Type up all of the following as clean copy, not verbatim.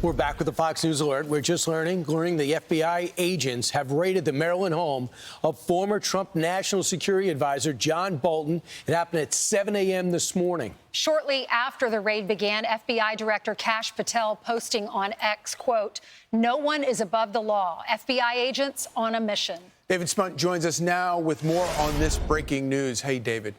We're back with the Fox News Alert. We're just learning the FBI agents have raided the Maryland home of former Trump National Security Advisor John Bolton. It happened at 7 a.m. this morning. Shortly after the raid began, FBI Director Kash Patel posting on X, quote, "No one is above the law. FBI agents on a mission." David Spunt joins us now with more on this breaking news. Hey, David.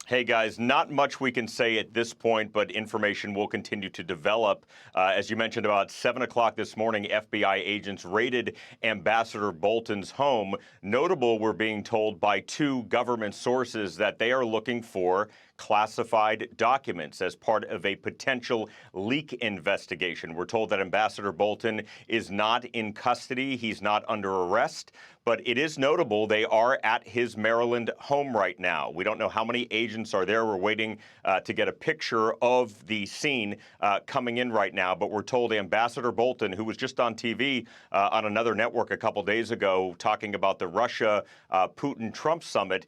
Hey, guys, not much we can say at this point, but information will continue to develop. As you mentioned, about 7 o'clock this morning, FBI agents raided Ambassador Bolton's home. Notable, we're being told by two government sources that they are looking for classified documents as part of a potential leak investigation. We're told that Ambassador Bolton is not in custody. He's not under arrest. But it is notable they are at his Maryland home right now. We don't know how many agents are there. We're waiting to get a picture of the scene coming in right now. But we're told Ambassador Bolton, who was just on TV on another network a couple days ago talking about the Russia-Putin-Trump summit,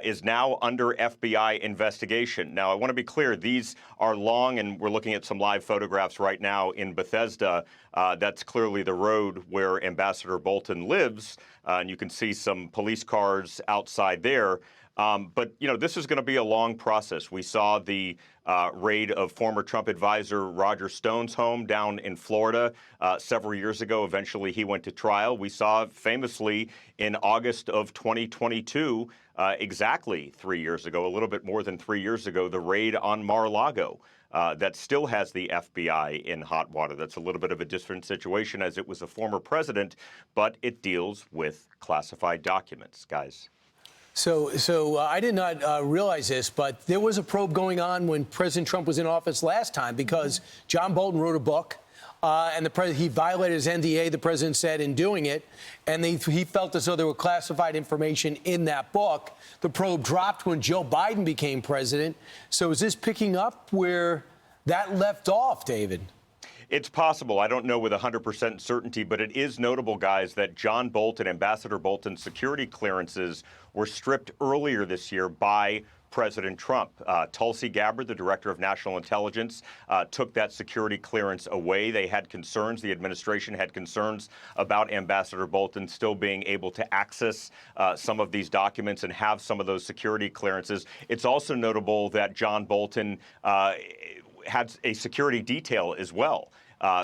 is now under FBI investigation. Now, I want to be clear. These are long, and we're looking at some live photographs right now in Bethesda. That's clearly the road where Ambassador Bolton lives. And you can see some police cars outside there. But, you know, this is going to be a long process. We saw the raid of former Trump advisor Roger Stone's home down in Florida several years ago. Eventually, he went to trial. We saw famously in August of 2022, exactly 3 years ago, a little bit more than 3 years ago, the raid on Mar-a-Lago. That still has the FBI in hot water. That's a little bit of a different situation as it was a former president, but it deals with classified documents, guys. So I did not realize this, but there was a probe going on when President Trump was in office last time because John Bolton wrote a book. And he violated his NDA, the president said, in doing it. And he felt as though there were classified information in that book. The probe dropped when Joe Biden became president. So is this picking up where that left off, David? It's possible. I don't know with 100% certainty, but it is notable, guys, that John Bolton, Ambassador Bolton's security clearances were stripped earlier this year by President Trump. Tulsi Gabbard, the director of national intelligence, took that security clearance away. They had concerns. The administration had concerns about Ambassador Bolton still being able to access some of these documents and have some of those security clearances. It's also notable that John Bolton had a security detail as well.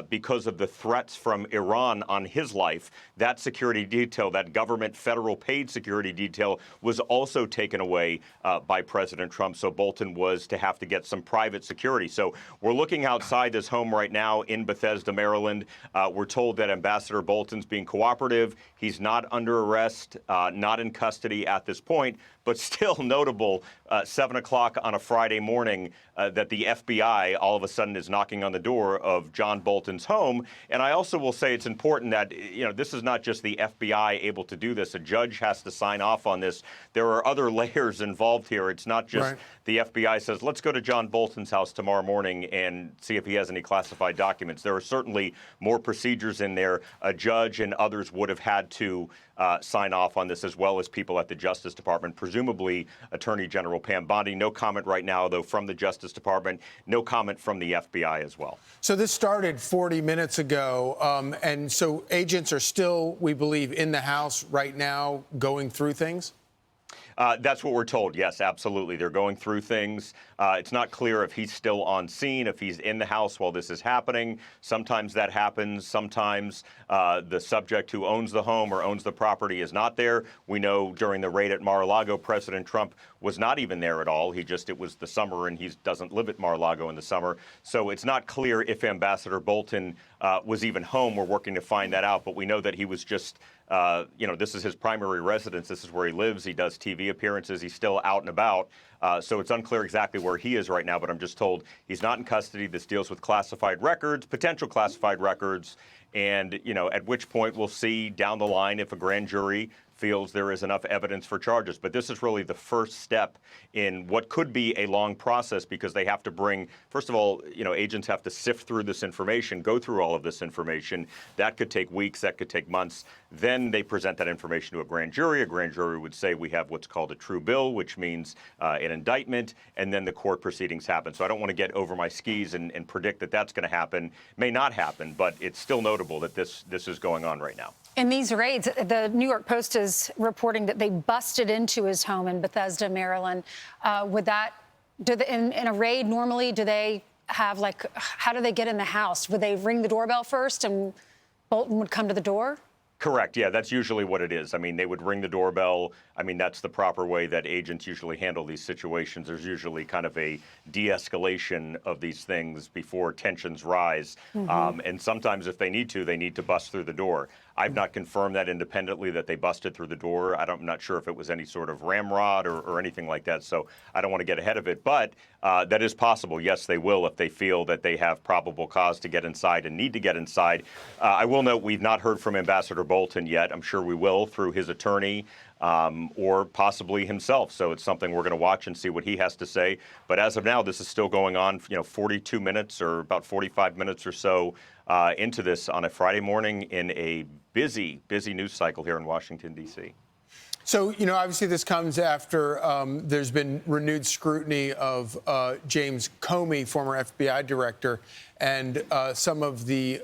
Because of the threats from Iran on his life, that security detail, that government federal paid security detail, was also taken away by President Trump. So Bolton was to have to get some private security. So we're looking outside this home right now in Bethesda, Maryland. We're told that Ambassador Bolton's being cooperative. He's not under arrest, not in custody at this point, but still notable, 7 o'clock on a Friday morning, that the FBI all of a sudden is knocking on the door of John Bolton's home. And I also will say it's important that, you know, this is not just the FBI able to do this. A judge has to sign off on this. There are other layers involved here. It's not just the FBI says, let's go to John Bolton's house tomorrow morning and see if he has any classified documents. There are certainly more procedures in there. A judge and others would have had to sign off on this, as well as people at the Justice Department, presumably Attorney General Pam Bondi. No comment right now, though, from the Justice Department. No comment from the FBI as well. So this started 40 minutes ago, and so agents are still, we believe, in the house right now going through things? That's what we're told. Yes, absolutely. They're going through things. It's not clear if he's still on scene, if he's in the house while this is happening. Sometimes that happens. Sometimes the subject who owns the home or owns the property is not there. We know during the raid at Mar-a-Lago, President Trump was not even there at all. It was the summer, and he doesn't live at Mar-a-Lago in the summer. So it's not clear if Ambassador Bolton was even home. We're working to find that out. But we know that he was just this is his primary residence. This is where he lives. He does TV appearances. He's still out and about. So it's unclear exactly where he is right now, but I'm just told he's not in custody. This deals with classified records, potential classified records, And, at which point we'll see down the line if a grand jury feels there is enough evidence for charges. But this is really the first step in what could be a long process, because they have to bring, first of all, agents have to sift through this information, go through all of this information. That could take weeks, that could take months. Then they present that information to a grand jury. A grand jury would say we have what's called a true bill, which means an indictment, and then the court proceedings happen. So I don't want to get over my skis and predict that that's going to happen. May not happen, but it's still notable that this is going on right now. In these raids, the New York Post is reporting that they busted into his home in Bethesda, Maryland. In a raid normally, do they have, how do they get in the house? Would they ring the doorbell first and Bolton would come to the door? Correct. Yeah, that's usually what it is. I mean, they would ring the doorbell. I mean, that's the proper way that agents usually handle these situations. There's usually kind of a de-escalation of these things before tensions rise. And sometimes if they need to bust through the door. I've not confirmed that independently that they busted through the door. I'm not sure if it was any sort of ramrod or anything like that, so I don't want to get ahead of it. But that is possible. Yes, they will if they feel that they have probable cause to get inside and need to get inside. I will note we've not heard from Ambassador Bolton yet. I'm sure we will through his attorney or possibly himself. So it's something we're going to watch and see what he has to say. But as of now, this is still going on, 42 minutes or about 45 minutes or so into this on a Friday morning in a busy news cycle here in Washington, D.C. So, obviously this comes after there's been renewed scrutiny of James Comey, former FBI director, and some of the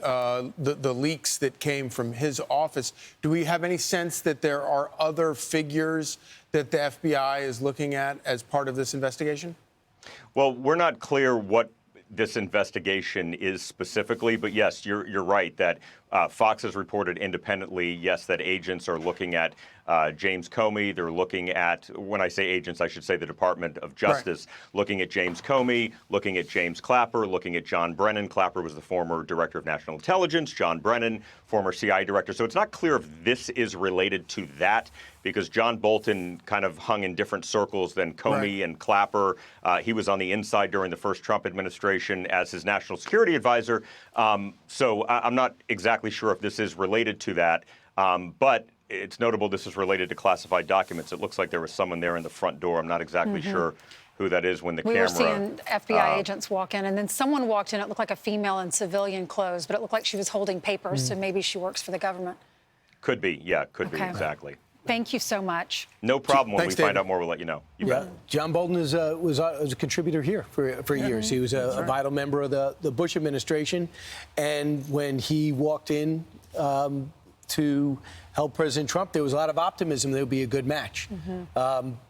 leaks that came from his office. Do we have any sense that there are other figures that the FBI is looking at as part of this investigation? Well, we're not clear what this investigation is specifically, but yes, you're right that Fox has reported independently, yes, that agents are looking at James Comey. They're looking at, when I say agents, I should say the Department of Justice, looking at James Comey, looking at James Clapper, looking at John Brennan. Clapper was the former Director of National Intelligence, John Brennan, former CIA Director. So it's not clear if this is related to that, because John Bolton kind of hung in different circles than Comey and Clapper. He was on the inside during the first Trump administration as his national security advisor. So I'm not exactly sure if this is related to that, but it's notable this is related to classified documents. It looks like there was someone there in the front door. I'm not exactly sure who that is when the camera... We were seeing FBI agents walk in, and then someone walked in. It looked like a female in civilian clothes, but it looked like she was holding papers, so maybe she works for the government. Could be, yeah, could be, exactly. Thank you so much. No problem. When Thanks, we find David. out more, we'll let you know. You bet. John Bolton was a contributor here for years. He was a vital member of the Bush administration. And when he walked in to help President Trump, there was a lot of optimism there would be a good match.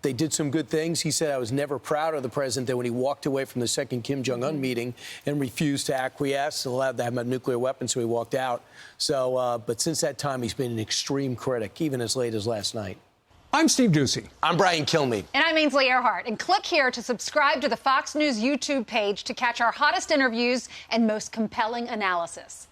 They did some good things. He said, I was never proud of the president that when he walked away from the second Kim Jong-un meeting and refused to acquiesce, allowed to have a nuclear weapon, so he walked out. So, but since that time, he's been an extreme critic, even as late as last night. I'm Steve Doocy. I'm Brian Kilmeade. And I'm Ainsley Earhart. And click here to subscribe to the Fox News YouTube page to catch our hottest interviews and most compelling analysis.